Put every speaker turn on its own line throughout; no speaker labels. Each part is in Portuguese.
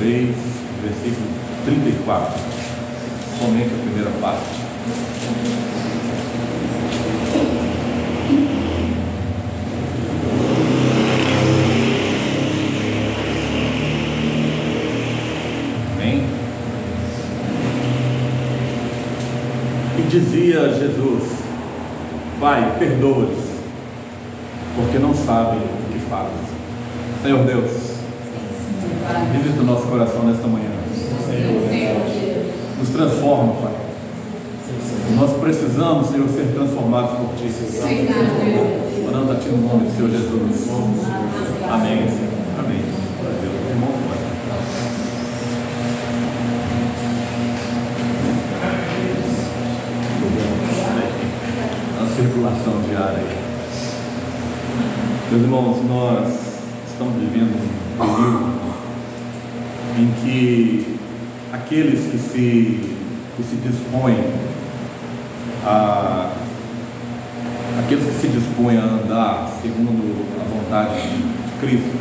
3, versículo 34, somente a primeira parte. Amém? E dizia Jesus: Pai, perdoa-lhes, porque não sabem o que fazem. Senhor Deus, visita o nosso coração nesta manhã. Nos transforma, Pai. Nós precisamos, Senhor, ser transformados por Ti. Orando a Ti no nome do Senhor Jesus. Amém, Senhor. Amém. Deus, irmão, a circulação diária. Meus irmãos, nós estamos vivendo um período em que aqueles que se dispõem a andar segundo a vontade de Cristo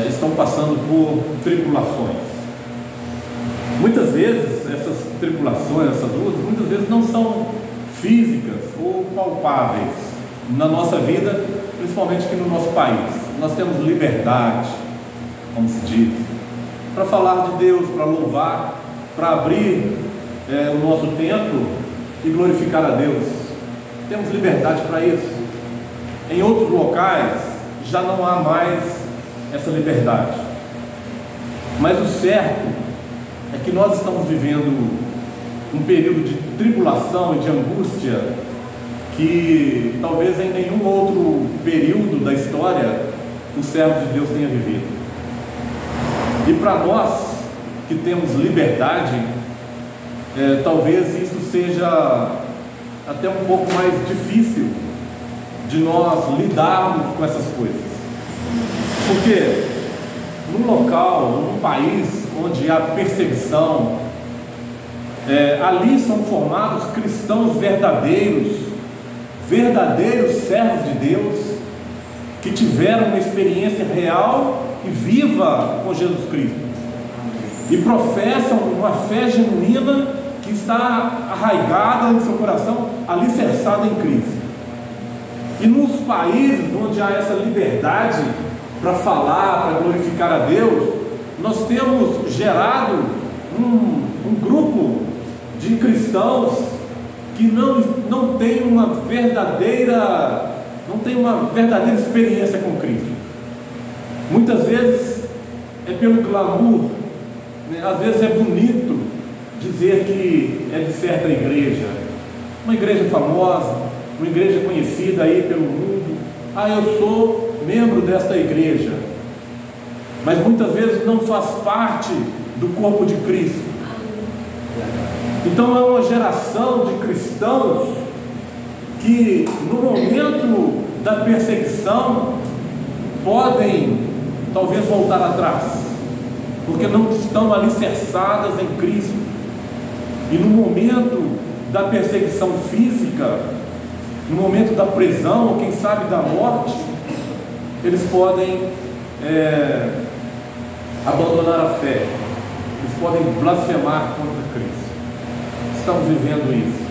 estão passando por tribulações. Muitas vezes essas tribulações, essas lutas, muitas vezes não são físicas ou palpáveis na nossa vida, principalmente aqui no nosso país. Nós temos liberdade, como se diz, para falar de Deus, para louvar, para abrir o nosso templo e glorificar a Deus. Temos liberdade para isso. Em outros locais já não há mais essa liberdade. Mas o certo é que nós estamos vivendo um período de tribulação e de angústia que talvez em nenhum outro período da história o servo de Deus tenha vivido. E para nós que temos liberdade, talvez isso seja até um pouco mais difícil de nós lidarmos com essas coisas. Porque num local, num país onde há perseguição, ali são formados cristãos verdadeiros servos de Deus, que tiveram uma experiência real e viva com Jesus Cristo, e professam uma fé genuína que está arraigada em seu coração, alicerçada em Cristo. E nos países onde há essa liberdade para falar, para glorificar a Deus, nós temos gerado um grupo de cristãos que não tem uma verdadeira experiência com Cristo. Muitas vezes é pelo glamour, né? Às vezes é bonito dizer que é de certa igreja, uma igreja famosa, uma igreja conhecida aí pelo mundo. Eu sou membro desta igreja, mas muitas vezes não faz parte do corpo de Cristo. Então é uma geração de cristãos que no momento da perseguição podem talvez voltar atrás, porque não estão alicerçadas em Cristo. E no momento da perseguição física, no momento da prisão, ou quem sabe da morte, eles podem abandonar a fé, eles podem blasfemar contra Cristo. Estamos vivendo isso.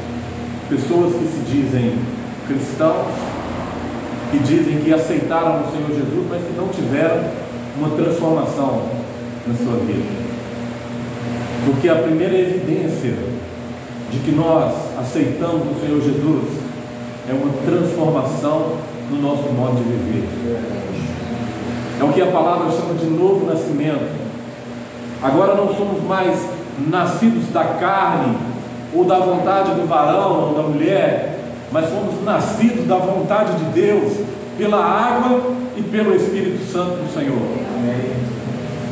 Pessoas que se dizem cristãos, que dizem que aceitaram o Senhor Jesus, mas que não tiveram uma transformação na sua vida. Porque a primeira evidência de que nós aceitamos o Senhor Jesus é uma transformação no nosso modo de viver. É o que a palavra chama de novo nascimento. Agora não somos mais nascidos da carne ou da vontade do varão ou da mulher, mas somos nascidos da vontade de Deus pela água e pelo Espírito Santo do Senhor. Amém.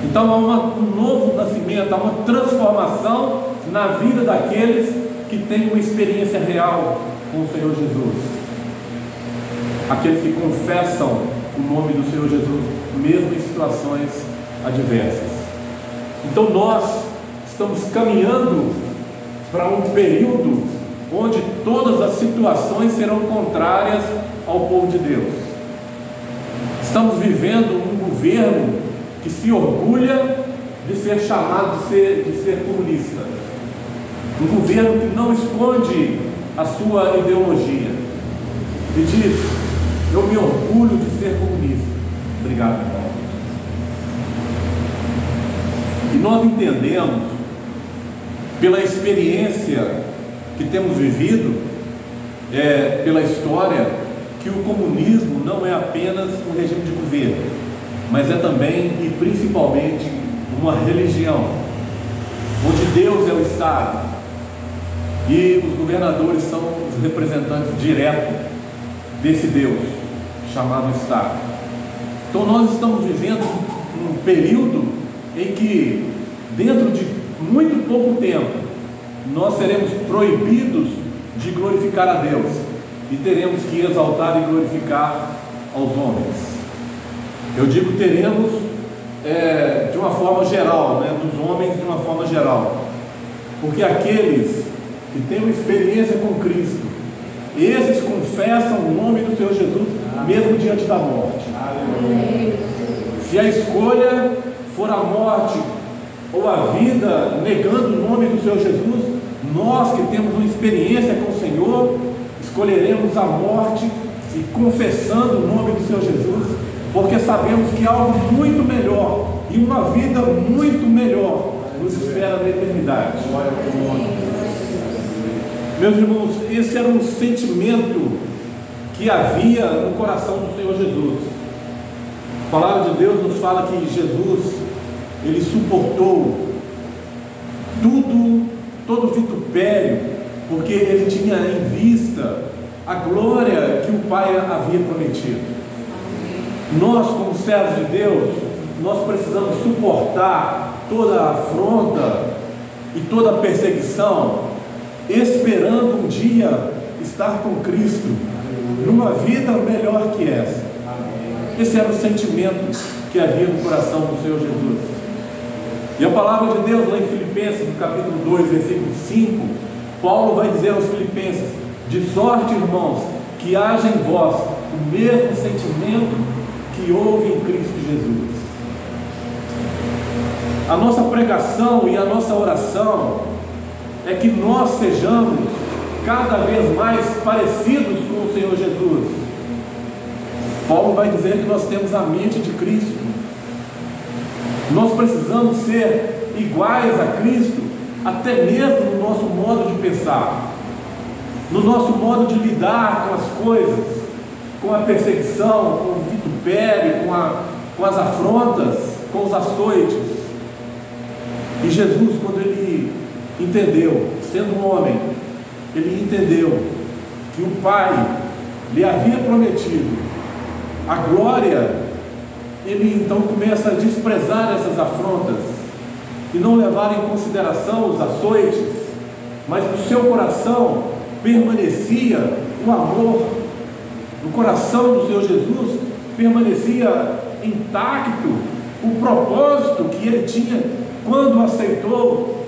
Então há um novo nascimento, há uma transformação na vida daqueles que têm uma experiência real com o Senhor Jesus, aqueles que confessam o nome do Senhor Jesus, mesmo em situações adversas. Então nós estamos caminhando para um período onde todas as situações serão contrárias ao povo de Deus. Estamos vivendo um governo que se orgulha de ser chamado de ser comunista. Um governo que não esconde a sua ideologia e diz: eu me orgulho de ser comunista. Obrigado, irmão. E nós entendemos, pela experiência que temos vivido, pela história, que o comunismo não é apenas um regime de governo, mas é também e principalmente uma religião, onde Deus é o Estado e os governadores são os representantes diretos desse Deus chamado Estado. Então nós estamos vivendo um período em que, dentro de muito pouco tempo, nós seremos proibidos de glorificar a Deus e teremos que exaltar e glorificar aos homens. Eu digo teremos de uma forma geral, dos homens de uma forma geral, porque aqueles que têm uma experiência com Cristo, esses confessam o nome do Senhor Jesus mesmo diante da morte. Se a escolha for a morte ou a vida negando o nome do Senhor Jesus, nós que temos uma experiência com o Senhor, escolheremos a morte e confessando o nome do Senhor Jesus, porque sabemos que algo muito melhor e uma vida muito melhor nos espera na eternidade. Meus irmãos, esse era um sentimento que havia no coração do Senhor Jesus. A palavra de Deus nos fala que Jesus, ele suportou todo vitupério, porque ele tinha em vista a glória que o Pai havia prometido. Nós, como servos de Deus, nós precisamos suportar toda a afronta e toda a perseguição, esperando um dia estar com Cristo numa vida melhor que essa. Esse era o sentimento que havia no coração do Senhor Jesus. E a palavra de Deus lá em Filipenses, no capítulo 2, versículo 5, Paulo vai dizer aos filipenses: de sorte, irmãos, que haja em vós o mesmo sentimento que houve em Cristo Jesus. A nossa pregação e a nossa oração é que nós sejamos cada vez mais parecidos com o Senhor Jesus. Paulo vai dizer que nós temos a mente de Cristo. Nós precisamos ser iguais a Cristo, até mesmo no nosso modo de pensar, no nosso modo de lidar com as coisas, com a perseguição, com o vitupério, com as afrontas, com os açoites. E Jesus, quando ele entendeu, sendo um homem, ele entendeu que o Pai lhe havia prometido a glória. Ele então começa a desprezar essas afrontas e não levar em consideração os açoites, mas no seu coração permanecia o amor. No coração do Senhor Jesus permanecia intacto o propósito que ele tinha quando aceitou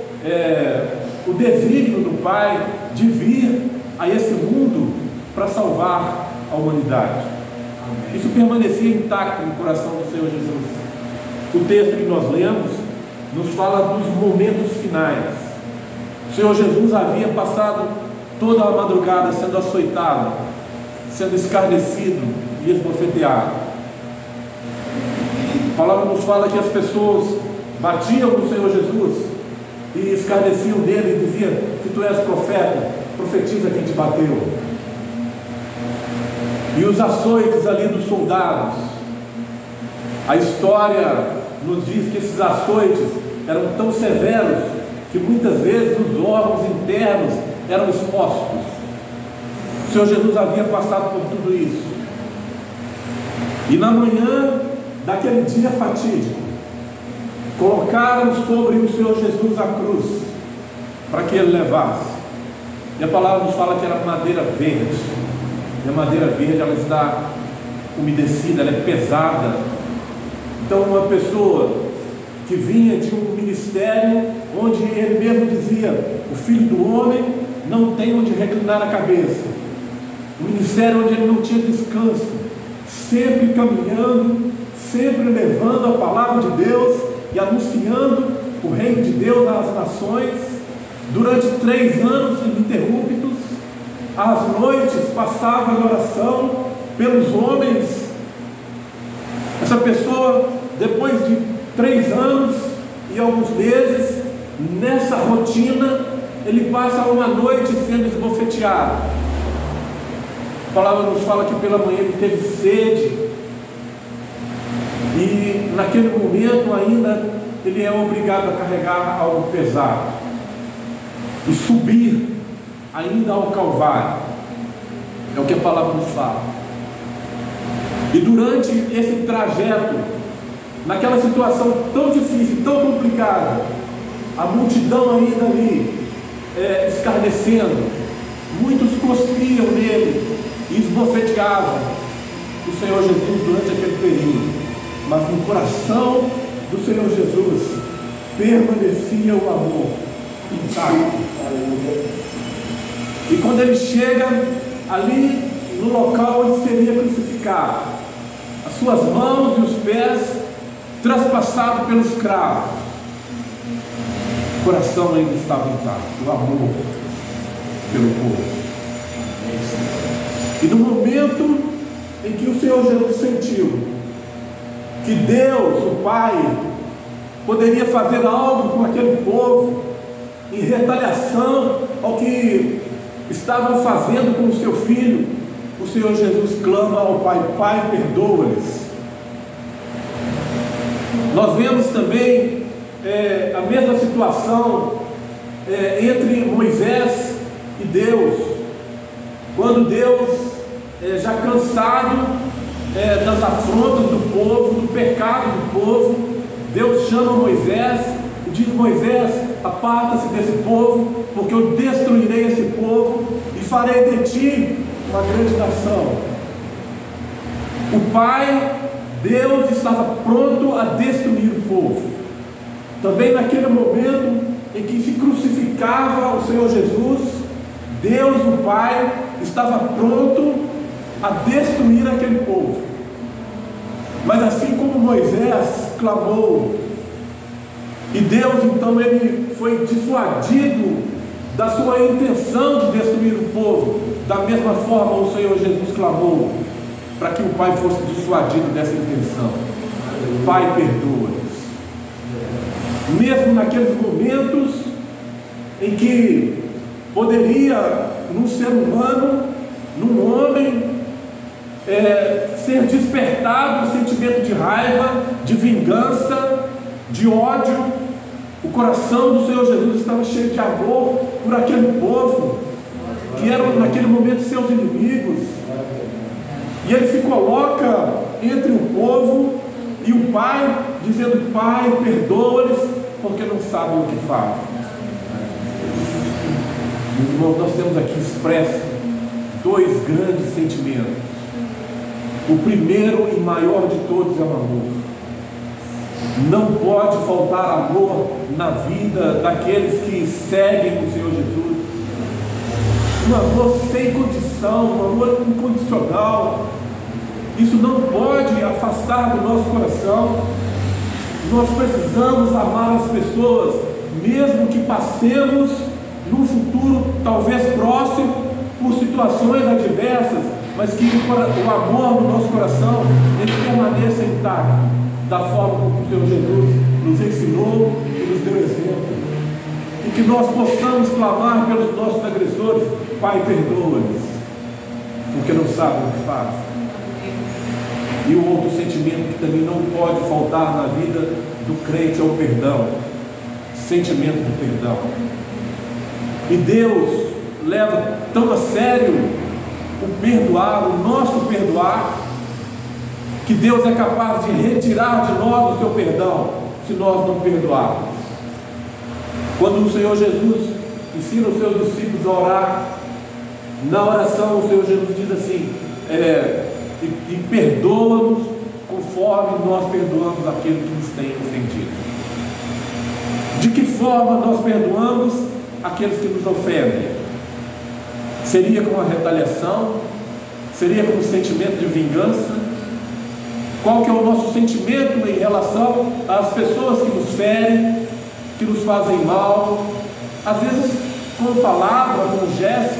o desígnio do Pai de vir a esse mundo para salvar a humanidade. Isso permanecia intacto no coração do Senhor Jesus. O texto que nós lemos nos fala dos momentos finais. O Senhor Jesus havia passado toda a madrugada sendo açoitado, sendo escarnecido e esbofeteado. A palavra nos fala que as pessoas batiam no Senhor Jesus e escarneciam dele e diziam: se tu és profeta, profetiza quem te bateu. E os açoites ali dos soldados, a história nos diz que esses açoites eram tão severos que muitas vezes os órgãos internos eram expostos. O Senhor Jesus havia passado por tudo isso. E na manhã daquele dia fatídico, colocaram sobre o Senhor Jesus a cruz, para que ele levasse. E a palavra nos fala que era madeira verde. E a madeira verde, ela está umedecida, ela é pesada. Então uma pessoa que vinha de um ministério onde ele mesmo dizia: o Filho do Homem não tem onde reclinar a cabeça. Um ministério onde ele não tinha descanso, sempre caminhando, sempre levando a palavra de Deus, e anunciando o reino de Deus às nações, durante 3 anos ininterruptos. As noites passava em oração pelos homens. Essa pessoa, depois de 3 anos e alguns meses, nessa rotina, ele passa uma noite sendo esbofeteado. A palavra nos fala que pela manhã ele teve sede, e naquele momento ainda ele é obrigado a carregar algo pesado e subir ainda ao Calvário. É o que a palavra nos fala. E durante esse trajeto, naquela situação tão difícil, tão complicada, a multidão ainda ali escarnecendo, muitos cuspiam nele e esbofeteavam o Senhor Jesus durante aquele período. Mas no coração do Senhor Jesus permanecia o amor intacto. E quando ele chega ali no local onde seria crucificado, as suas mãos e os pés traspassados pelos cravos, o coração ainda estava intacto, o amor pelo povo. E no momento em que o Senhor Jesus sentiu que Deus, o Pai, poderia fazer algo com aquele povo, em retaliação ao que estavam fazendo com o seu filho, o Senhor Jesus clama ao Pai: Pai, perdoa-lhes. Nós vemos também a mesma situação entre Moisés e Deus, quando Deus, já cansado das afrontas do povo, do pecado do povo, Deus chama Moisés e diz: Moisés, aparta-se desse povo, porque eu destruirei esse povo e farei de ti uma grande nação. O Pai, Deus, estava pronto a destruir o povo. Também naquele momento em que se crucificava o Senhor Jesus, Deus, o Pai, estava pronto a destruir aquele povo. Mas assim como Moisés clamou, e Deus então ele foi dissuadido da sua intenção de destruir o povo, da mesma forma o Senhor Jesus clamou para que o Pai fosse dissuadido dessa intenção: Pai, perdoa-nos. Mesmo naqueles momentos em que poderia, num ser humano, num homem, ser despertado o sentimento de raiva, de vingança, de ódio, o coração do Senhor Jesus estava cheio de amor por aquele povo, que eram naquele momento seus inimigos, e ele se coloca entre o povo e o Pai, dizendo: Pai, perdoa-lhes, porque não sabem o que fazem. Meus irmãos, nós temos aqui expresso 2 grandes sentimentos. O primeiro e maior de todos é o amor. Não pode faltar amor na vida daqueles que seguem o Senhor Jesus. Um amor sem condição, um amor incondicional. Isso não pode afastar do nosso coração. Nós precisamos amar as pessoas, mesmo que passemos no futuro, talvez próximo, por situações adversas, mas que o amor no nosso coração ele permaneça intacto, da forma como o Senhor Jesus nos ensinou e nos deu exemplo. E que nós possamos clamar pelos nossos agressores: Pai, perdoa-lhes, porque não sabem o que fazem. E o outro sentimento que também não pode faltar na vida do crente é o perdão, sentimento do perdão. E Deus leva tão a sério o perdoar, o nosso perdoar, que Deus é capaz de retirar de nós o seu perdão, se nós não perdoarmos. Quando o Senhor Jesus ensina os seus discípulos a orar, na oração o Senhor Jesus diz assim: e perdoa-nos conforme nós perdoamos aquele que nos tem ofendido. De que forma nós perdoamos aqueles que nos ofendem? Seria com a retaliação? Seria com o sentimento de vingança? Qual que é o nosso sentimento em relação às pessoas que nos ferem, que nos fazem mal, às vezes com palavra, com gesto?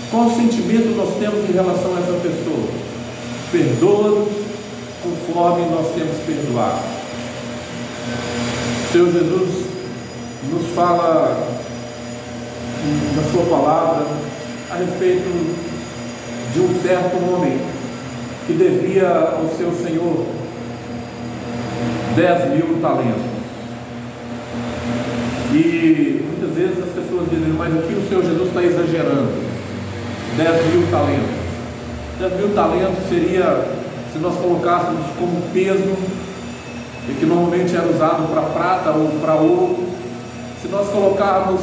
Qual sentimento nós temos em relação a essa pessoa? Perdoa-nos conforme nós temos perdoado. O Senhor Jesus nos fala na sua palavra a respeito de um certo homem que devia ao seu Senhor 10.000 talentos. E muitas vezes as pessoas dizem, mas aqui o Senhor Jesus está exagerando. 10.000 talentos. 10.000 talentos seria, se nós colocássemos como peso, e que normalmente era usado para prata ou para ouro, se nós colocarmos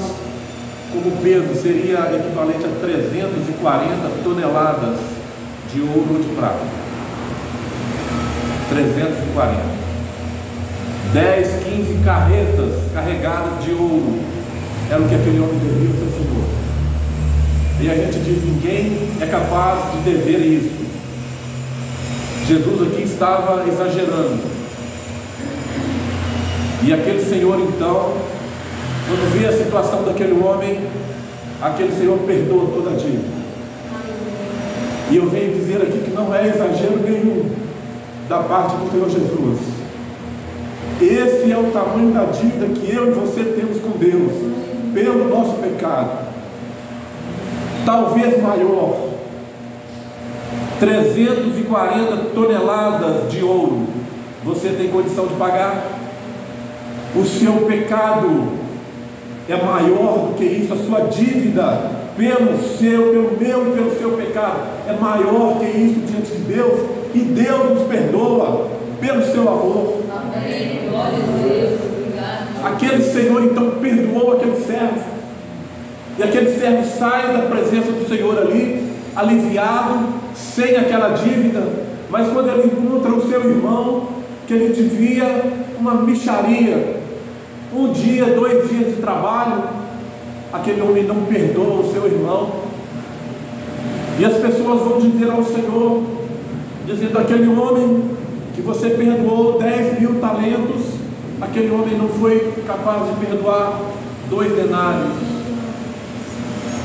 como peso, seria equivalente a 340 toneladas de ouro ou de prata. 340. 10, 15 carretas carregadas de ouro era o que aquele homem devia ao seu Senhor. E a gente diz, ninguém é capaz de dever isso. Jesus aqui estava exagerando. E aquele Senhor então, quando vê a situação daquele homem, aquele Senhor perdoa toda a dívida. E eu venho dizer aqui que não é exagero nenhum da parte do Senhor Jesus. Esse é o tamanho da dívida que eu e você temos com Deus, pelo nosso pecado. Talvez maior. 340 toneladas de ouro. Você tem condição de pagar? O seu pecado é maior do que isso. A sua dívida pelo meu e pelo seu pecado é maior que isso diante de Deus. E Deus nos perdoa pelo seu amor.
Amém. Glória a Deus. Obrigado.
Aquele Senhor então perdoou aquele servo. E aquele servo sai da presença do Senhor ali, aliviado, sem aquela dívida. Mas quando ele encontra o seu irmão, que ele devia uma mixaria, 1 dia, 2 dias de trabalho, aquele homem não perdoa o seu irmão. E as pessoas vão dizer ao Senhor, dizendo, aquele homem que você perdoou 10.000 talentos, aquele homem não foi capaz de perdoar 2 denários.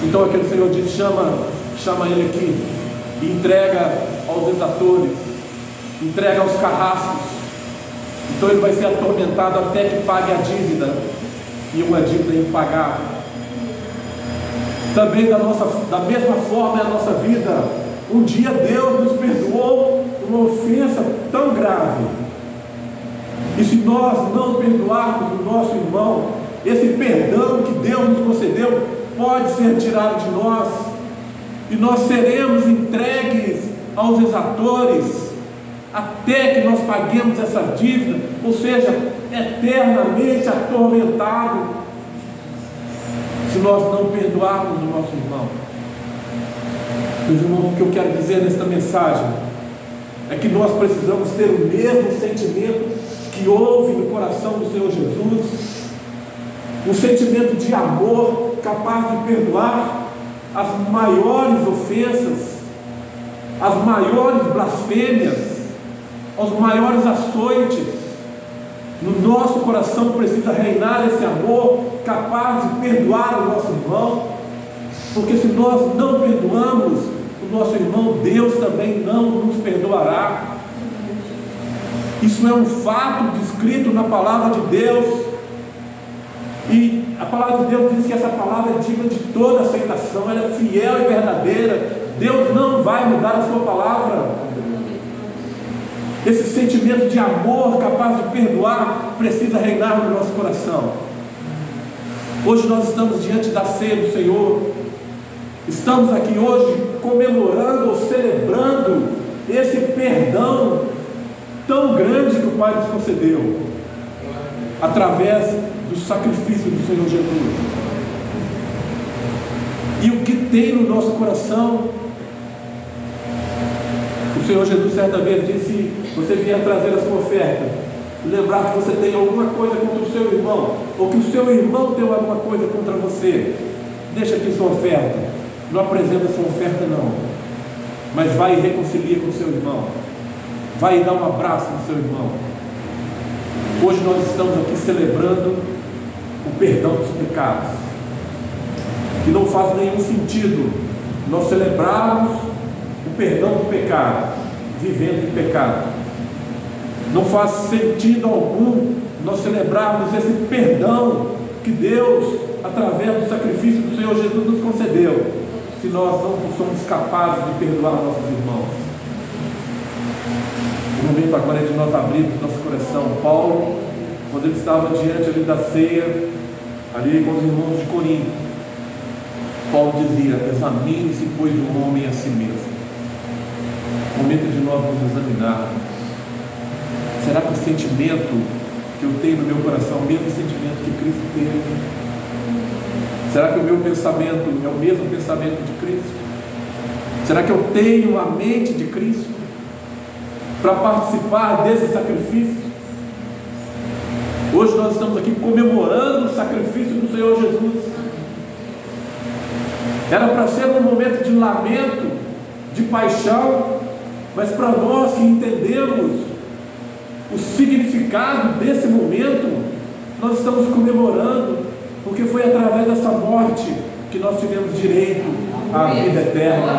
Então aquele Senhor diz, chama ele aqui, e entrega aos exatores, entrega aos carrascos. Então ele vai ser atormentado até que pague a dívida, e uma dívida impagável. Também da mesma forma é a nossa vida. Um dia Deus nos perdoou uma ofensa tão grave, e se nós não perdoarmos o nosso irmão, esse perdão que Deus nos concedeu pode ser tirado de nós, e nós seremos entregues aos exatores até que nós paguemos essa dívida, ou seja, eternamente atormentado, se nós não perdoarmos o nosso irmão. Meus irmãos, o que eu quero dizer nesta mensagem é que nós precisamos ter o mesmo sentimento que houve no coração do Senhor Jesus, um sentimento de amor capaz de perdoar as maiores ofensas, as maiores blasfêmias, os maiores açoites. No nosso coração precisa reinar esse amor capaz de perdoar o nosso irmão, porque se nós não perdoamos o nosso irmão, Deus também não nos perdoará. Isso é um fato descrito na palavra de Deus, e a palavra de Deus diz que essa palavra é digna de toda aceitação, ela é fiel e verdadeira. Deus não vai mudar a sua palavra. Esse sentimento de amor capaz de perdoar precisa reinar no nosso coração. Hoje nós estamos diante da ceia do Senhor. Estamos aqui hoje comemorando ou celebrando esse perdão tão grande que o Pai nos concedeu através do sacrifício do Senhor Jesus. E o que tem no nosso coração? O Senhor Jesus certa vez disse, você vier trazer a sua oferta, lembrar que você tem alguma coisa contra o seu irmão, ou que o seu irmão tem alguma coisa contra você, deixa aqui sua oferta. Não apresenta sua oferta não, mas vai e reconcilia com o seu irmão. vai e dá um abraço no seu irmão. Hoje nós estamos aqui celebrando o perdão dos pecados, que não faz nenhum sentido nós celebrarmos o perdão do pecado vivendo em pecado. Não faz sentido algum nós celebrarmos esse perdão que Deus, através do sacrifício do Senhor Jesus, nos concedeu, se nós não somos capazes de perdoar nossos irmãos. O momento agora é de nós abrirmos nosso coração. Paulo, quando ele estava diante ali da ceia, ali com os irmãos de Corinto, Paulo dizia: examine-se, pois, o homem a si mesmo. O momento é de nós nos examinarmos. Será que o sentimento que eu tenho no meu coração é o mesmo sentimento que Cristo teve? Será que o meu pensamento é o mesmo pensamento de Cristo? Será que eu tenho a mente de Cristo para participar desse sacrifício? Hoje nós estamos aqui comemorando o sacrifício do Senhor Jesus. Era para ser um momento de lamento, de paixão, mas para nós que entendemos o significado desse momento, nós estamos comemorando, porque foi através dessa morte que nós tivemos direito à vida eterna.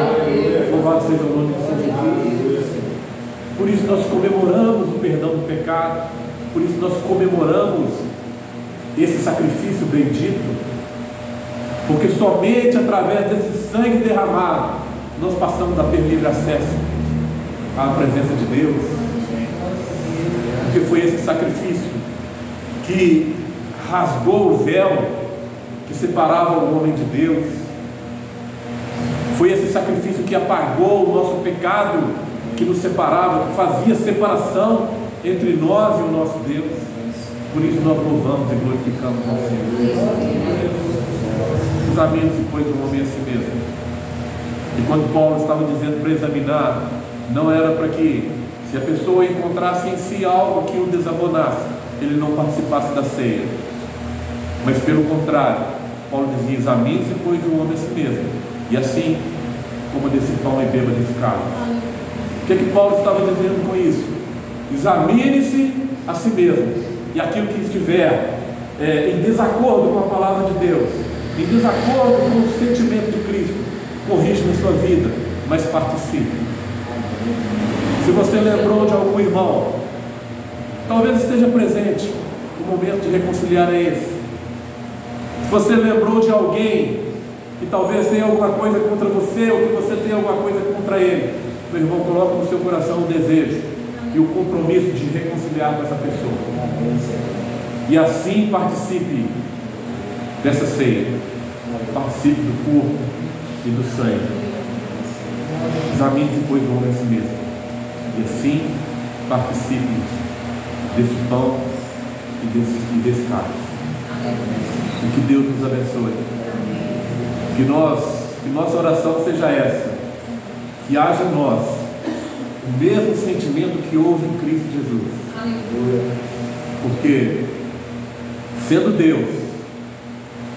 Louvado seja o nome do Senhor Jesus. Por isso nós comemoramos o perdão do pecado, por isso nós comemoramos esse sacrifício bendito, porque somente através desse sangue derramado nós passamos a ter livre acesso à presença de Deus. Porque foi esse sacrifício que rasgou o véu que separava o homem de Deus. Foi esse sacrifício que apagou o nosso pecado, que nos separava, que fazia separação entre nós e o nosso Deus. Por isso nós louvamos e glorificamos ao Senhor. Examine-se, pois, o homem a si mesmo. E quando Paulo estava dizendo para examinar, não era para que, se a pessoa encontrasse em si algo que o desabonasse, ele não participasse da ceia. Mas pelo contrário, Paulo dizia: examine-se, pois, o homem a si mesmo, e assim coma desse pão e beba desse cálice. O que Paulo estava dizendo com isso? Examine-se a si mesmo, e aquilo que estiver em desacordo com a palavra de Deus, em desacordo com o sentimento de Cristo, corrija na sua vida, mas participe. Se você lembrou de algum irmão, talvez esteja presente, o momento de reconciliar é esse. Se você lembrou de alguém que talvez tenha alguma coisa contra você, ou que você tenha alguma coisa contra ele, meu irmão, coloca no seu coração o desejo e o compromisso de reconciliar com essa pessoa, e assim participe dessa ceia, participe do corpo e do sangue. Examine-se, pois, o homem a si mesmo, e assim participe desse pão e desse cálice. E que Deus nos abençoe. Que nossa oração seja essa: que haja em nós o mesmo sentimento que houve em Cristo Jesus. Porque, sendo Deus,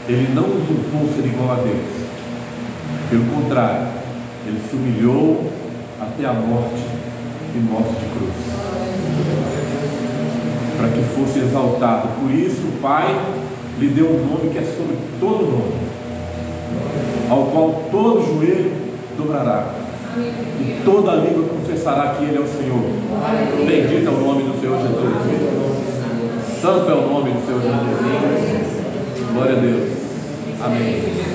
Ele não usurpou ser igual a Deus. Pelo contrário, Ele se humilhou até a morte, e morte de cruz, para que fosse exaltado. Por isso o Pai lhe deu um nome que é sobre todo nome, ao qual todo joelho dobrará e toda língua confessará que Ele é o Senhor. Bendito é o nome do Senhor Jesus. Santo é o nome do Senhor Jesus. Glória a Deus. Amém.